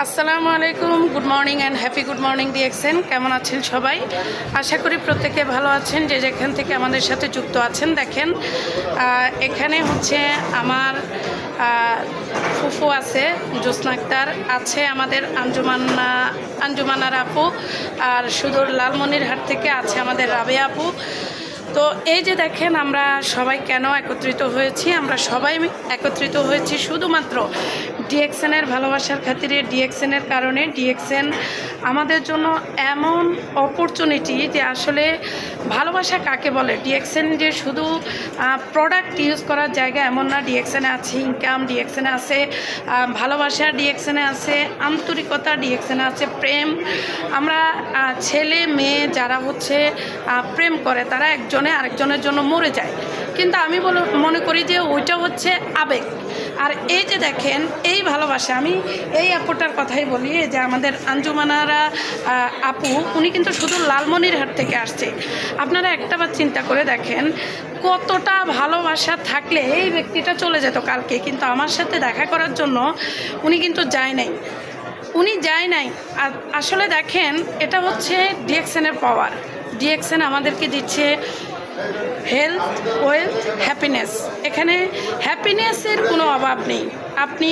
আসসালামু আলাইকুম, good morning and happy good morning DXN. কেমন আছেন সবাই? আশা করি প্রত্যেকে ভালো আছেন, যে যেখান থেকে আমাদের সাথে যুক্ত আছেন। দেখেন, এখানে হচ্ছে আমার ফুফু আছে, জ্যোৎস্না আক্তার আছে, আমাদের আঞ্জুমানার আপু, আর সুদূর লালমনিরহাট থেকে আছে আমাদের রাবেয়া আপু। তো এই যে দেখেন, আমরা সবাই কেন একত্রিত হয়েছি? আমরা সবাই একত্রিত হয়েছি শুধুমাত্র ডিএক্সএনের ভালোবাসার খাতিরে, ডিএক্সএনের কারণে। ডিএক্সএন আমাদের জন্য এমন অপরচুনিটি যে আসলে ভালোবাসা কাকে বলে। ডিএক্সএন যে শুধু প্রোডাক্ট ইউজ করার জায়গা এমন না। ডিএক্সএনে আছে ইনকাম, ডিএক্সএনে আছে ভালোবাসা, ডিএক্সএনে আছে আন্তরিকতা, ডিএক্সএনে আছে প্রেম। আমরা ছেলে মেয়ে যারা হচ্ছে প্রেম করে, তারা একজনে আরেকজনের জন্য মরে যায়, কিন্তু আমি মনে করি যে ওইটা হচ্ছে আবেগ। আর এই যে দেখেন, এই ভালোবাসা, আমি এই আপুটার কথাই বলি, যে আমাদের আঞ্জুমানারা আপু, উনি কিন্তু শুধু লালমনিরহাট থেকে আসছে। আপনারা একটাবার চিন্তা করে দেখেন, কতটা ভালোবাসা থাকলে এই ব্যক্তিটা চলে যেত কালকে, কিন্তু আমার সাথে দেখা করার জন্য উনি কিন্তু যায় নাই। আর আসলে দেখেন, এটা হচ্ছে ডিএক্সএনের পাওয়ার। ডিএক্সএন আমাদেরকে দিচ্ছে হেলথ, ওয়েলথ, হ্যাপিনেস। এখানে হ্যাপিনেসের কোনো অভাব নেই, আপনি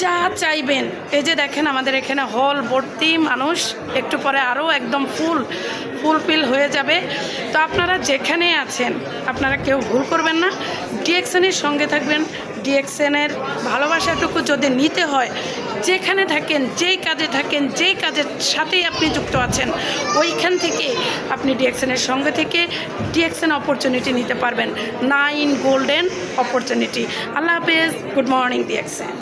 যা চাইবেন। এই যে দেখেন, আমাদের এখানে হল ভর্তি মানুষ, একটু পরে আরও একদম ফুলফিল হয়ে যাবে। তো আপনারা যেখানে আছেন, আপনারা কেউ ভুল করবেন না, ডিএক্সএনের সঙ্গে থাকবেন। ডিএক্সএনের ভালোবাসাটুকু যদি নিতে হয়, যেখানে থাকেন, যেই কাজে থাকেন, যেই কাজের সাথেই আপনি যুক্ত আছেন, ওইখান থেকে আপনি ডিএক্সএনের সঙ্গে থেকে ডিএক্সএন অপরচুনিটি নিতে পারবেন। 9 গোল্ডেন অপরচুনিটি। আল্লাহ হাফেজ, গুড মর্নিং ডিএক্সএন।